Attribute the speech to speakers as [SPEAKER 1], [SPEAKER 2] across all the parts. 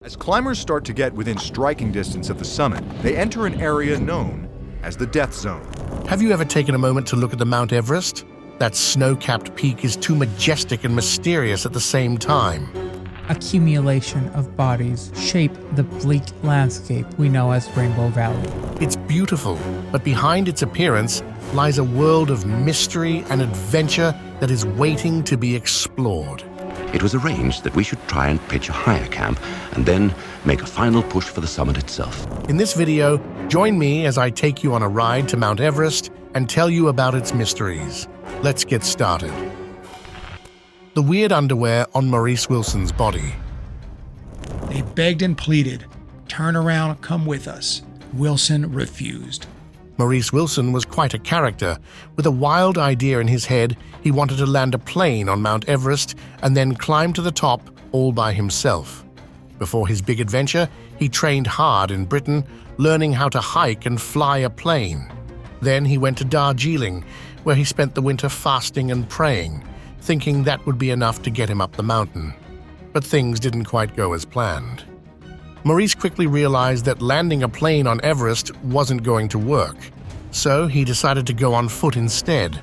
[SPEAKER 1] As climbers start to get within striking distance of the summit, they enter an area known as the death zone.
[SPEAKER 2] Have you ever taken a moment to look at the Mount Everest? That snow-capped peak is too majestic and mysterious at the same time.
[SPEAKER 3] Accumulation of bodies shape the bleak landscape we know as Rainbow Valley.
[SPEAKER 2] It's beautiful, but behind its appearance lies a world of mystery and adventure that is waiting to be explored.
[SPEAKER 4] It was arranged that we should try and pitch a higher camp and then make a final push for the summit itself.
[SPEAKER 2] In this video, join me as I take you on a ride to Mount Everest and tell you about its mysteries. Let's get started. The weird underwear on Maurice Wilson's body.
[SPEAKER 5] They begged and pleaded, "Turn around, come with us." Wilson refused.
[SPEAKER 2] Maurice Wilson was quite a character. With a wild idea in his head, he wanted to land a plane on Mount Everest and then climb to the top all by himself. Before his big adventure, he trained hard in Britain, learning how to hike and fly a plane. Then he went to Darjeeling, where he spent the winter fasting and praying, thinking that would be enough to get him up the mountain. But things didn't quite go as planned. Maurice quickly realized that landing a plane on Everest wasn't going to work, so he decided to go on foot instead.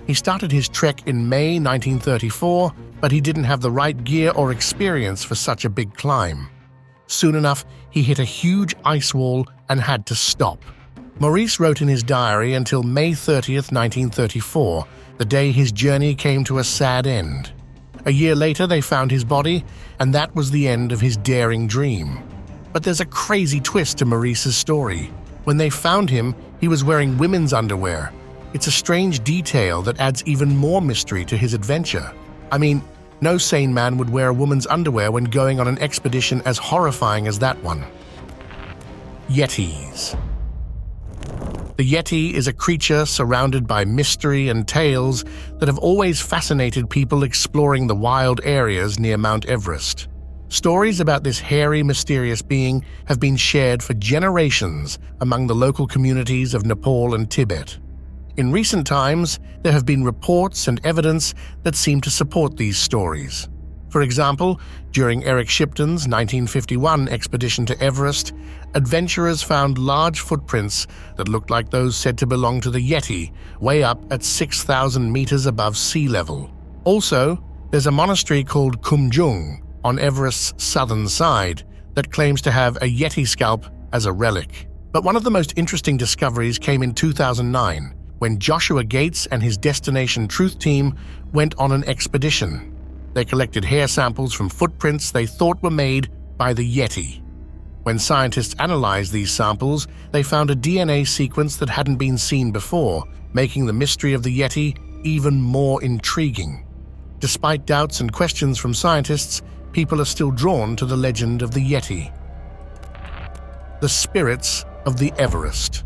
[SPEAKER 2] He started his trek in May 1934, but he didn't have the right gear or experience for such a big climb. Soon enough, he hit a huge ice wall and had to stop. Maurice wrote in his diary until May 30th, 1934, the day his journey came to a sad end. A year later, they found his body, and that was the end of his daring dream. But there's a crazy twist to Maurice's story. When they found him, he was wearing women's underwear. It's a strange detail that adds even more mystery to his adventure. I mean, no sane man would wear a woman's underwear when going on an expedition as horrifying as that one. Yetis. The Yeti is a creature surrounded by mystery and tales that have always fascinated people exploring the wild areas near Mount Everest. Stories about this hairy, mysterious being have been shared for generations among the local communities of Nepal and Tibet. In recent times, there have been reports and evidence that seem to support these stories. For example, during Eric Shipton's 1951 expedition to Everest, adventurers found large footprints that looked like those said to belong to the Yeti, way up at 6,000 meters above sea level. Also, there's a monastery called Kumjung on Everest's southern side that claims to have a Yeti scalp as a relic. But one of the most interesting discoveries came in 2009, when Joshua Gates and his Destination Truth team went on an expedition. They collected hair samples from footprints they thought were made by the Yeti. When scientists analyzed these samples, they found a DNA sequence that hadn't been seen before, making the mystery of the Yeti even more intriguing. Despite doubts and questions from scientists, people are still drawn to the legend of the Yeti. The Spirits of the Everest.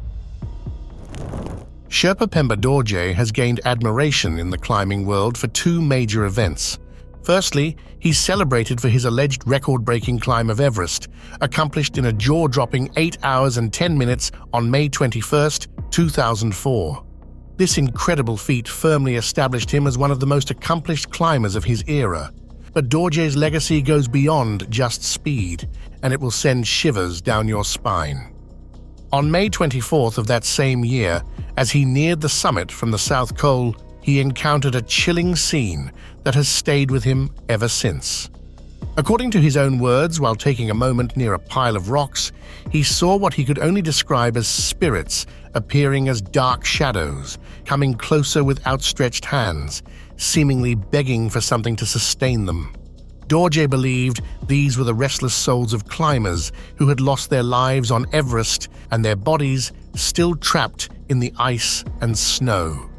[SPEAKER 2] Sherpa Pemba Dorje has gained admiration in the climbing world for two major events. Firstly, he's celebrated for his alleged record-breaking climb of Everest, accomplished in a jaw-dropping 8 hours and 10 minutes on May 21, 2004. This incredible feat firmly established him as one of the most accomplished climbers of his era. But Dorje's legacy goes beyond just speed, and it will send shivers down your spine. On May 24th of that same year, as he neared the summit from the South Col, he encountered a chilling scene that has stayed with him ever since. According to his own words, while taking a moment near a pile of rocks, he saw what he could only describe as spirits appearing as dark shadows, coming closer with outstretched hands, seemingly begging for something to sustain them. Dorje believed these were the restless souls of climbers who had lost their lives on Everest and their bodies still trapped in the ice and snow.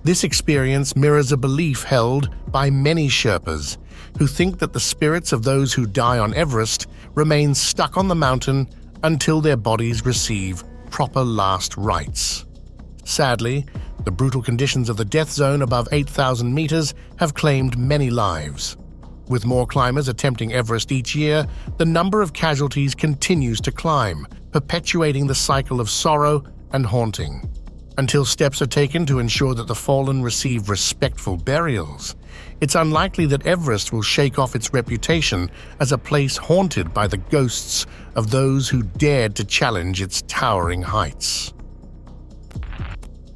[SPEAKER 2] This experience mirrors a belief held by many Sherpas who think that the spirits of those who die on Everest remain stuck on the mountain until their bodies receive proper last rites. Sadly, the brutal conditions of the death zone above 8,000 meters have claimed many lives. With more climbers attempting Everest each year, the number of casualties continues to climb, perpetuating the cycle of sorrow and haunting. Until steps are taken to ensure that the fallen receive respectful burials, it's unlikely that Everest will shake off its reputation as a place haunted by the ghosts of those who dared to challenge its towering heights.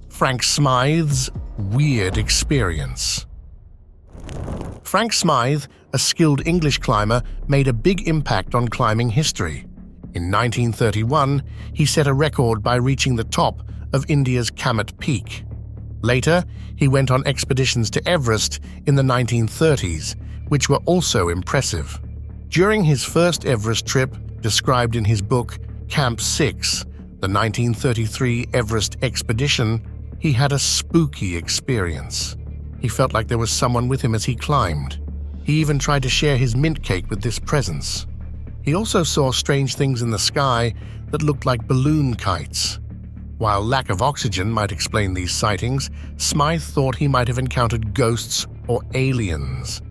[SPEAKER 2] Frank Smythe's weird experience. Frank Smythe, a skilled English climber, made a big impact on climbing history. In 1931, he set a record by reaching the top of India's Kamet Peak. Later, he went on expeditions to Everest in the 1930s, which were also impressive. During his first Everest trip, described in his book Camp 6, the 1933 Everest expedition, he had a spooky experience. He felt like there was someone with him as he climbed. He even tried to share his mint cake with this presence. He also saw strange things in the sky that looked like balloon kites. While lack of oxygen might explain these sightings, Smythe thought he might have encountered ghosts or aliens.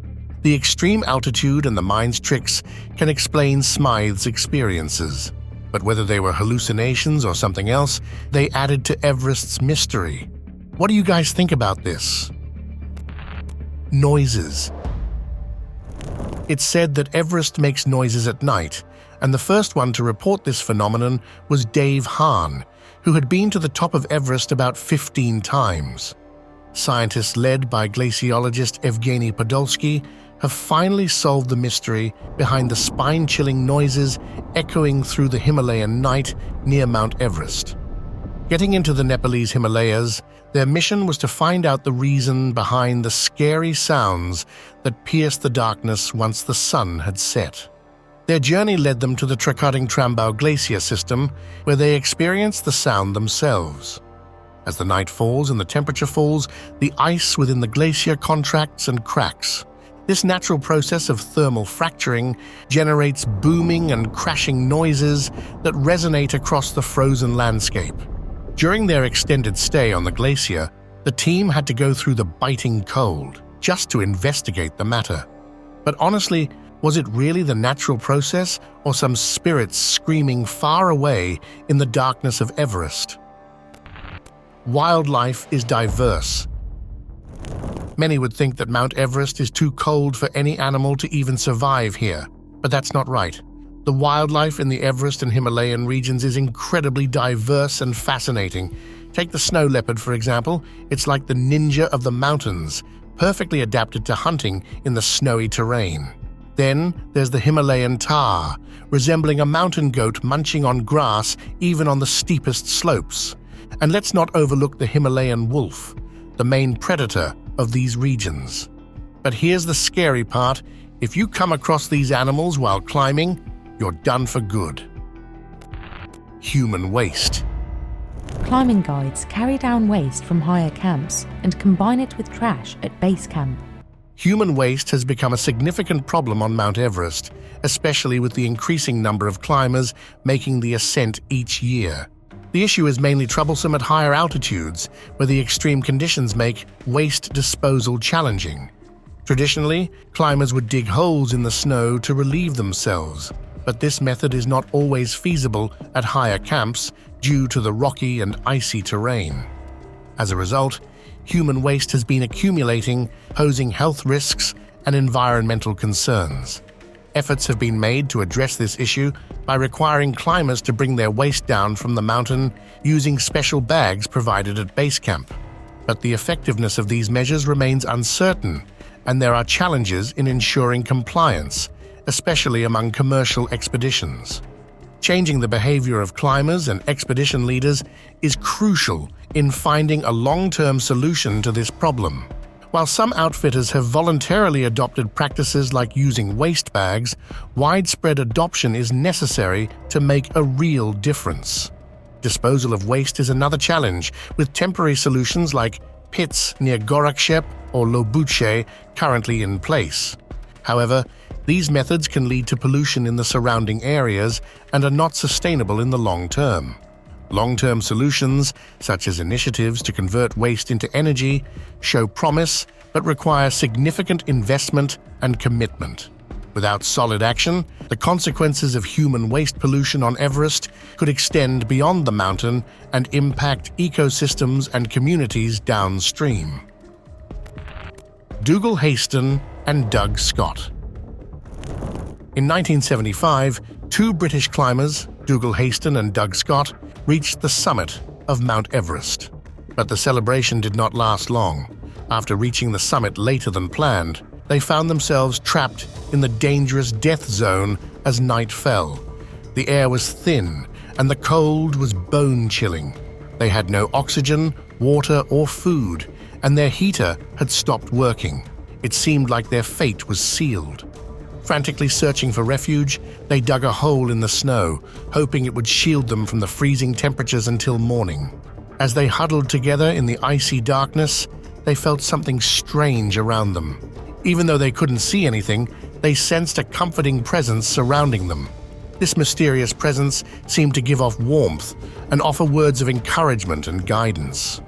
[SPEAKER 2] The extreme altitude and the mind's tricks can explain Smythe's experiences. But whether they were hallucinations or something else, they added to Everest's mystery. What do you guys think about this? Noises. It's said that Everest makes noises at night, and the first one to report this phenomenon was Dave Hahn, who had been to the top of Everest about 15 times. Scientists led by glaciologist Evgeny Podolsky have finally solved the mystery behind the spine-chilling noises echoing through the Himalayan night near Mount Everest. Getting into the Nepalese Himalayas, their mission was to find out the reason behind the scary sounds that pierced the darkness once the sun had set. Their journey led them to the Tracading-Trambau Glacier system, where they experienced the sound themselves. As the night falls and the temperature falls, the ice within the glacier contracts and cracks. This natural process of thermal fracturing generates booming and crashing noises that resonate across the frozen landscape. During their extended stay on the glacier, the team had to go through the biting cold just to investigate the matter. But honestly, was it really the natural process or some spirits screaming far away in the darkness of Everest? Wildlife is diverse. Many would think that Mount Everest is too cold for any animal to even survive here, but that's not right. The wildlife in the Everest and Himalayan regions is incredibly diverse and fascinating. Take the snow leopard, for example. It's like the ninja of the mountains, perfectly adapted to hunting in the snowy terrain. Then there's the Himalayan tahr, resembling a mountain goat munching on grass even on the steepest slopes. And let's not overlook the Himalayan wolf, the main predator of these regions. But here's the scary part: if you come across these animals while climbing, you're done for good. Human waste.
[SPEAKER 6] Climbing guides carry down waste from higher camps and combine it with trash at base camp.
[SPEAKER 2] Human waste has become a significant problem on Mount Everest, especially with the increasing number of climbers making the ascent each year. The issue is mainly troublesome at higher altitudes, where the extreme conditions make waste disposal challenging. Traditionally, climbers would dig holes in the snow to relieve themselves, but this method is not always feasible at higher camps due to the rocky and icy terrain. As a result, human waste has been accumulating, posing health risks and environmental concerns. Efforts have been made to address this issue by requiring climbers to bring their waste down from the mountain using special bags provided at base camp. But the effectiveness of these measures remains uncertain, and there are challenges in ensuring compliance, especially among commercial expeditions. Changing the behavior of climbers and expedition leaders is crucial in finding a long-term solution to this problem. While some outfitters have voluntarily adopted practices like using waste bags, widespread adoption is necessary to make a real difference. Disposal of waste is another challenge, with temporary solutions like pits near Gorakshep or Lobuche currently in place. However, these methods can lead to pollution in the surrounding areas and are not sustainable in the long term. Long-term solutions, such as initiatives to convert waste into energy, show promise but require significant investment and commitment. Without solid action, the consequences of human waste pollution on Everest could extend beyond the mountain and impact ecosystems and communities downstream. Dougal Haston and Doug Scott. In 1975, two British climbers, Dougal Haston and Doug Scott, reached the summit of Mount Everest. But the celebration did not last long. After reaching the summit later than planned, they found themselves trapped in the dangerous death zone as night fell. The air was thin, and the cold was bone-chilling. They had no oxygen, water, or food, and their heater had stopped working. It seemed like their fate was sealed. Frantically searching for refuge, they dug a hole in the snow, hoping it would shield them from the freezing temperatures until morning. As they huddled together in the icy darkness, they felt something strange around them. Even though they couldn't see anything, they sensed a comforting presence surrounding them. This mysterious presence seemed to give off warmth and offer words of encouragement and guidance.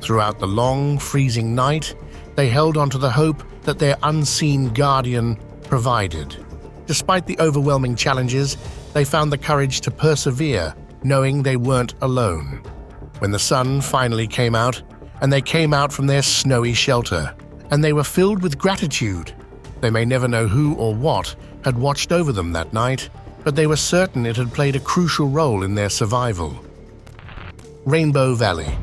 [SPEAKER 2] Throughout the long, freezing night, they held on to the hope that their unseen guardian provided. Despite the overwhelming challenges, they found the courage to persevere, knowing they weren't alone. When the sun finally came out, and they came out from their snowy shelter, and they were filled with gratitude. They may never know who or what had watched over them that night, but they were certain it had played a crucial role in their survival. Rainbow Valley.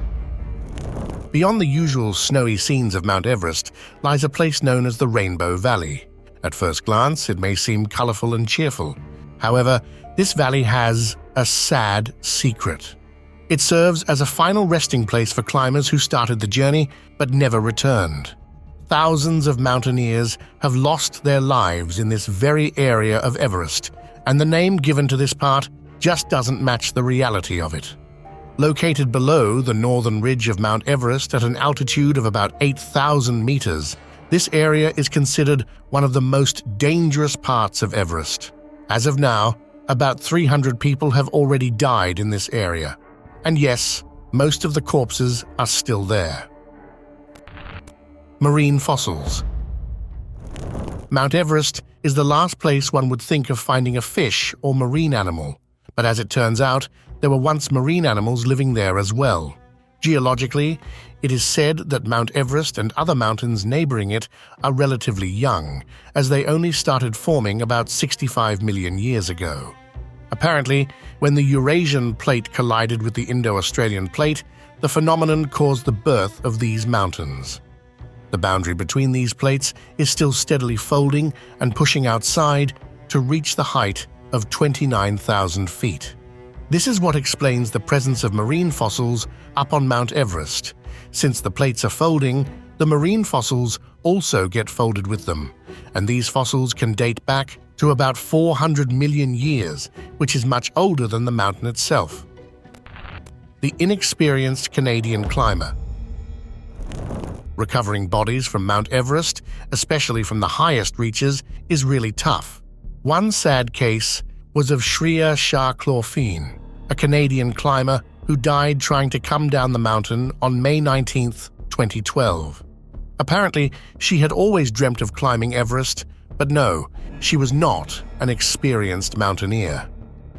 [SPEAKER 2] Beyond the usual snowy scenes of Mount Everest lies a place known as the Rainbow Valley. At first glance, it may seem colorful and cheerful. However, this valley has a sad secret. It serves as a final resting place for climbers who started the journey but never returned. Thousands of mountaineers have lost their lives in this very area of Everest, and the name given to this part just doesn't match the reality of it. Located below the northern ridge of Mount Everest at an altitude of about 8,000 meters, this area is considered one of the most dangerous parts of Everest. As of now, about 300 people have already died in this area. And yes, most of the corpses are still there. Marine fossils. Mount Everest is the last place one would think of finding a fish or marine animal, but as it turns out, there were once marine animals living there as well. Geologically, it is said that Mount Everest and other mountains neighboring it are relatively young, as they only started forming about 65 million years ago. Apparently, when the Eurasian plate collided with the Indo-Australian plate, the phenomenon caused the birth of these mountains. The boundary between these plates is still steadily folding and pushing outside to reach the height of 29,000 feet. This is what explains the presence of marine fossils up on Mount Everest. Since the plates are folding, the marine fossils also get folded with them, and these fossils can date back to about 400 million years, which is much older than the mountain itself. The inexperienced Canadian climber. Recovering bodies from Mount Everest, especially from the highest reaches, is really tough. One sad case was of Shreya Shah-Chlorfine, a Canadian climber who died trying to come down the mountain on May 19, 2012. Apparently, she had always dreamt of climbing Everest, but no, she was not an experienced mountaineer.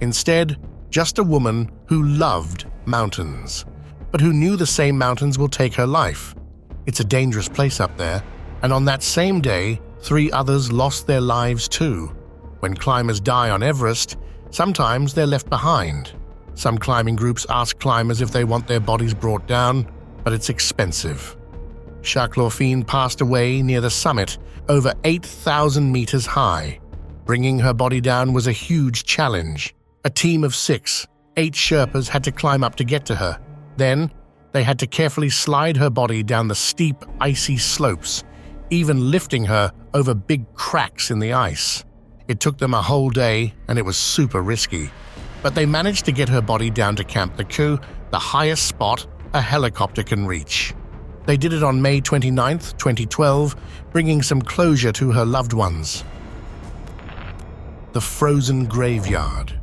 [SPEAKER 2] Instead, just a woman who loved mountains, but who knew the same mountains will take her life. It's a dangerous place up there, and on that same day, 3 others lost their lives too. When climbers die on Everest, sometimes they're left behind. Some climbing groups ask climbers if they want their bodies brought down, but it's expensive. Shah-Chlorfine passed away near the summit, over 8,000 meters high. Bringing her body down was a huge challenge. A team of 6, 8 Sherpas had to climb up to get to her. Then, they had to carefully slide her body down the steep, icy slopes, even lifting her over big cracks in the ice. It took them a whole day, and it was super risky. But they managed to get her body down to Camp Lecu, the highest spot a helicopter can reach. They did it on May 29, 2012, bringing some closure to her loved ones. The frozen graveyard.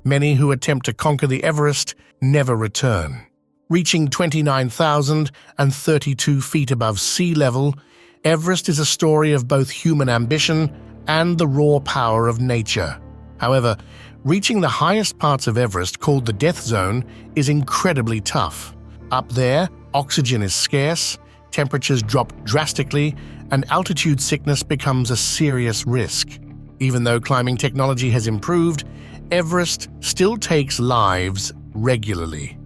[SPEAKER 2] Many who attempt to conquer the Everest never return. Reaching 29,032 feet above sea level, Everest is a story of both human ambition and the raw power of nature. However, reaching the highest parts of Everest, called the Death Zone, is incredibly tough. Up there, oxygen is scarce, temperatures drop drastically, and altitude sickness becomes a serious risk. Even though climbing technology has improved, Everest still takes lives regularly.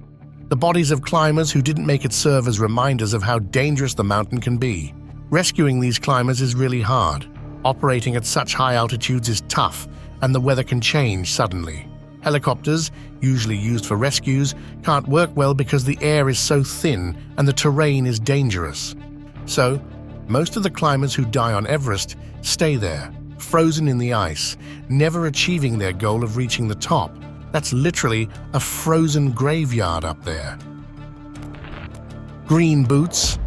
[SPEAKER 2] The bodies of climbers who didn't make it serve as reminders of how dangerous the mountain can be. Rescuing these climbers is really hard. Operating at such high altitudes is tough, and the weather can change suddenly. Helicopters, usually used for rescues, can't work well because the air is so thin and the terrain is dangerous. So, most of the climbers who die on Everest stay there, frozen in the ice, never achieving their goal of reaching the top. That's literally a frozen graveyard up there. Green Boots.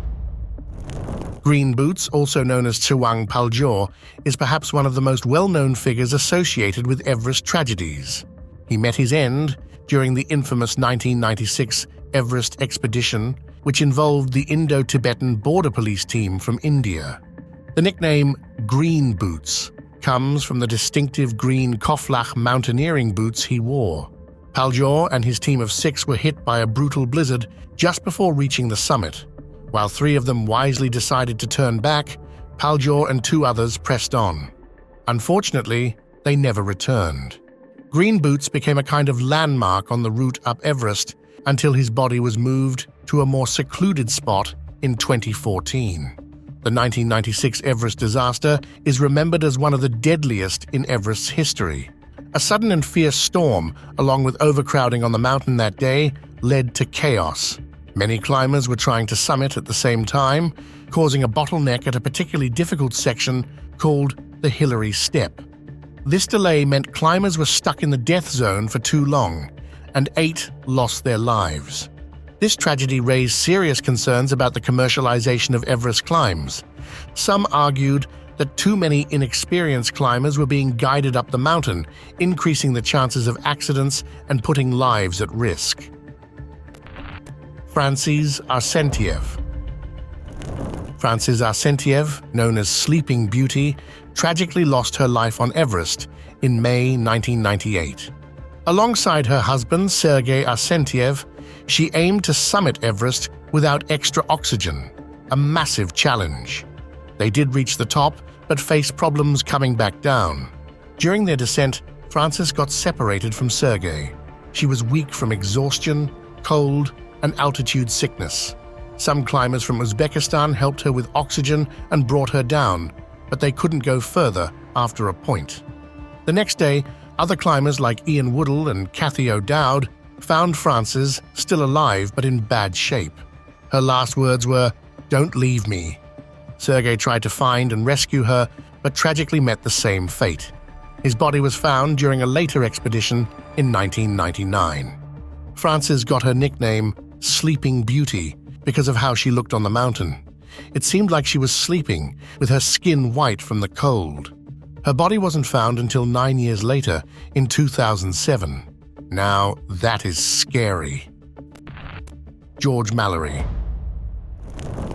[SPEAKER 2] Green Boots, also known as Tsewang Paljor, is perhaps one of the most well-known figures associated with Everest tragedies. He met his end during the infamous 1996 Everest expedition, which involved the Indo-Tibetan Border Police team from India. The nickname Green Boots comes from the distinctive green Koflach mountaineering boots he wore. Paljor and his team of 6 were hit by a brutal blizzard just before reaching the summit. While 3 of them wisely decided to turn back, Paljor and 2 others pressed on. Unfortunately, they never returned. Green Boots became a kind of landmark on the route up Everest until his body was moved to a more secluded spot in 2014. The 1996 Everest disaster is remembered as one of the deadliest in Everest's history. A sudden and fierce storm, along with overcrowding on the mountain that day, led to chaos. Many climbers were trying to summit at the same time, causing a bottleneck at a particularly difficult section called the Hillary Step. This delay meant climbers were stuck in the death zone for too long, and 8 lost their lives. This tragedy raised serious concerns about the commercialization of Everest climbs. Some argued that too many inexperienced climbers were being guided up the mountain, increasing the chances of accidents and putting lives at risk. Frances Arsentiev. Frances Arsentiev, known as Sleeping Beauty, tragically lost her life on Everest in May 1998. Alongside her husband, Sergei Arsentiev, she aimed to summit Everest without extra oxygen, a massive challenge. They did reach the top, but faced problems coming back down. During their descent, Frances got separated from Sergei. She was weak from exhaustion, cold, and altitude sickness. Some climbers from Uzbekistan helped her with oxygen and brought her down, but they couldn't go further after a point. The next day, other climbers like Ian Woodall and Cathy O'Dowd found Frances still alive but in bad shape. Her last words were, "Don't leave me." Sergei tried to find and rescue her, but tragically met the same fate. His body was found during a later expedition in 1999. Frances got her nickname Sleeping Beauty because of how she looked on the mountain. It seemed like she was sleeping, with her skin white from the cold. Her body wasn't found until 9 years later, in 2007. Now, that is scary. George Mallerie.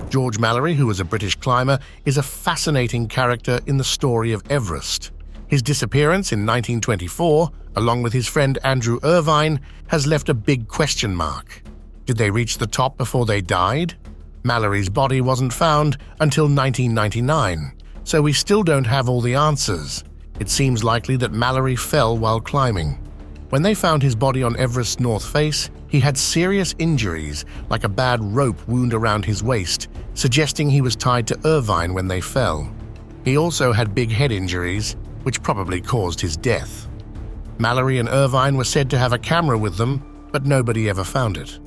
[SPEAKER 2] George Mallerie, who was a British climber, is a fascinating character in the story of Everest. His disappearance in 1924, along with his friend Andrew Irvine, has left a big question mark. Did they reach the top before they died? Mallerie's body wasn't found until 1999, so we still don't have all the answers. It seems likely that Mallerie fell while climbing. When they found his body on Everest's north face, he had serious injuries, like a bad rope wound around his waist, suggesting he was tied to Irvine when they fell. He also had big head injuries, which probably caused his death. Mallerie and Irvine were said to have a camera with them, but nobody ever found it.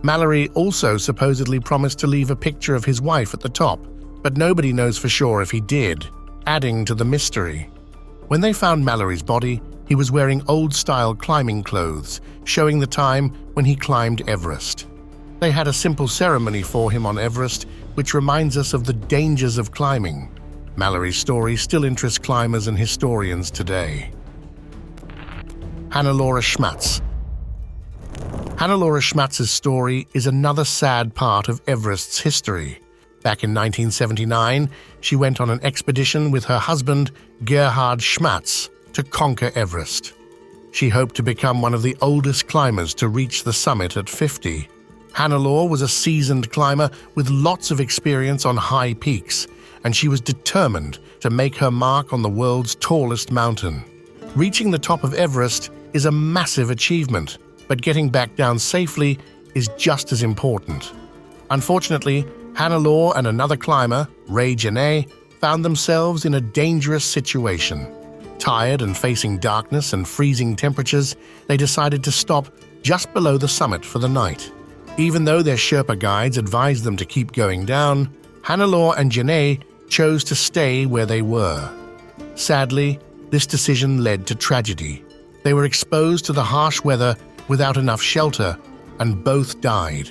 [SPEAKER 2] Mallerie also supposedly promised to leave a picture of his wife at the top, but nobody knows for sure if he did, adding to the mystery. When they found Mallerie's body, he was wearing old-style climbing clothes, showing the time when he climbed Everest. They had a simple ceremony for him on Everest, which reminds us of the dangers of climbing. Mallerie's story still interests climbers and historians today. Hannur Schmatz. Hannur Schmatz's story is another sad part of Everest's history. Back in 1979, she went on an expedition with her husband, Hannur Schmatz, to conquer Everest. She hoped to become one of the oldest climbers to reach the summit at 50. Hannur was a seasoned climber with lots of experience on high peaks, and she was determined to make her mark on the world's tallest mountain. Reaching the top of Everest is a massive achievement, but getting back down safely is just as important. Unfortunately, Hannur and another climber, Ray Janae, found themselves in a dangerous situation. Tired and facing darkness and freezing temperatures, they decided to stop just below the summit for the night. Even though their Sherpa guides advised them to keep going down, Hannur and Janae chose to stay where they were. Sadly, this decision led to tragedy. They were exposed to the harsh weather without enough shelter, and both died.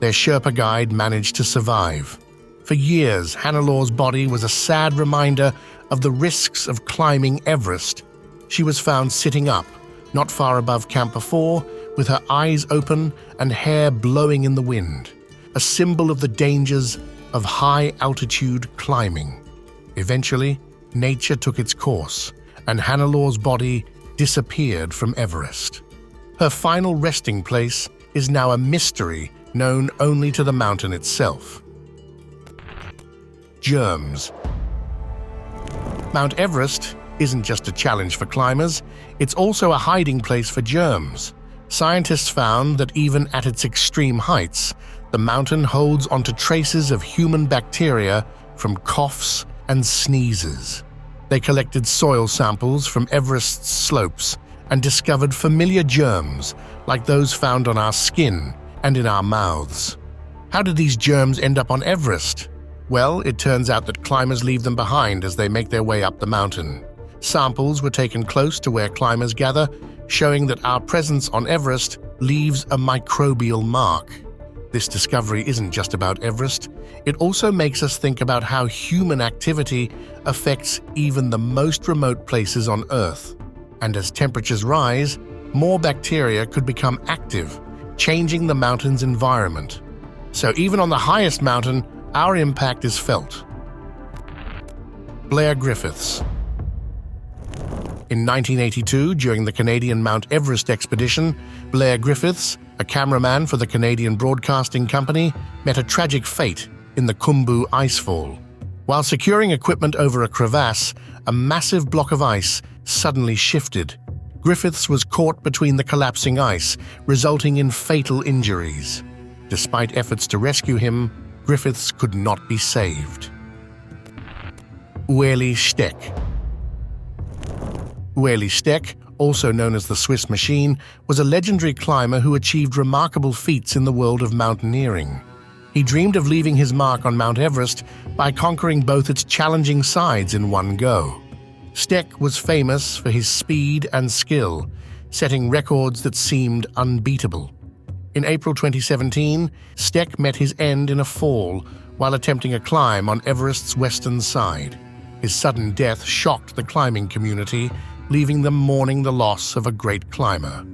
[SPEAKER 2] Their Sherpa guide managed to survive. For years, Hannur's body was a sad reminder of the risks of climbing Everest. She was found sitting up, not far above Camp 4, with her eyes open and hair blowing in the wind, a symbol of the dangers of high-altitude climbing. Eventually, nature took its course, and Hannur's body disappeared from Everest. Her final resting place is now a mystery known only to the mountain itself. Germs. Mount Everest isn't just a challenge for climbers, it's also a hiding place for germs. Scientists found that even at its extreme heights, the mountain holds onto traces of human bacteria from coughs and sneezes. They collected soil samples from Everest's slopes and discovered familiar germs like those found on our skin and in our mouths. How did these germs end up on Everest? Well, it turns out that climbers leave them behind as they make their way up the mountain. Samples were taken close to where climbers gather, showing that our presence on Everest leaves a microbial mark. This discovery isn't just about Everest, it also makes us think about how human activity affects even the most remote places on Earth. And as temperatures rise, more bacteria could become active, changing the mountain's environment. So even on the highest mountain, our impact is felt. Blair Griffiths. In 1982, during the Canadian Mount Everest expedition, Blair Griffiths, a cameraman for the Canadian Broadcasting Company, met a tragic fate in the Khumbu icefall. While securing equipment over a crevasse, a massive block of ice suddenly shifted. Griffiths was caught between the collapsing ice, resulting in fatal injuries. Despite efforts to rescue him, Griffiths could not be saved. Ueli Steck. Ueli Steck, also known as the Swiss Machine, was a legendary climber who achieved remarkable feats in the world of mountaineering. He dreamed of leaving his mark on Mount Everest by conquering both its challenging sides in one go. Steck was famous for his speed and skill, setting records that seemed unbeatable. In April 2017, Steck met his end in a fall while attempting a climb on Everest's western side. His sudden death shocked the climbing community, leaving them mourning the loss of a great climber.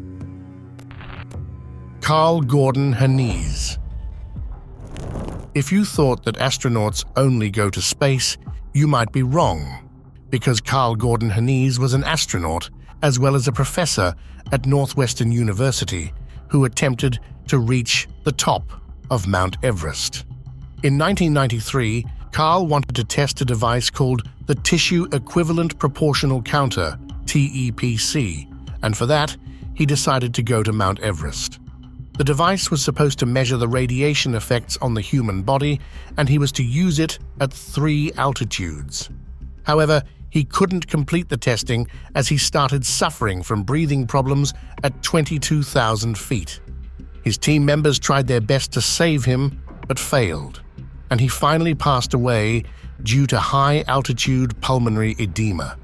[SPEAKER 2] Carl Gordon Hannur. If you thought that astronauts only go to space, you might be wrong, because Carl Gordon Hannur was an astronaut as well as a professor at Northwestern University who attempted to reach the top of Mount Everest. In 1993, Carl wanted to test a device called the Tissue Equivalent Proportional Counter, TEPC, and for that, he decided to go to Mount Everest. The device was supposed to measure the radiation effects on the human body, and he was to use it at 3 altitudes. However, he couldn't complete the testing as he started suffering from breathing problems at 22,000 feet. His team members tried their best to save him, but failed, and he finally passed away due to high-altitude pulmonary edema.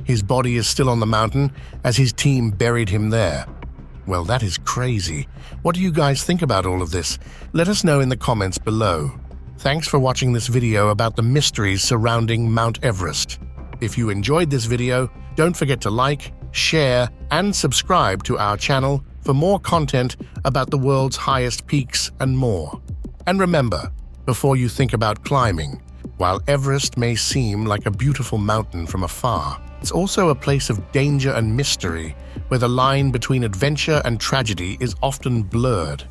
[SPEAKER 2] His body is still on the mountain as his team buried him there. Well, that is crazy. What do you guys think about all of this? Let us know in the comments below. Thanks for watching this video about the mysteries surrounding Mount Everest. If you enjoyed this video, don't forget to like, share, and subscribe to our channel for more content about the world's highest peaks and more. And remember, before you think about climbing. While Everest may seem like a beautiful mountain from afar, it's also a place of danger and mystery, where the line between adventure and tragedy is often blurred.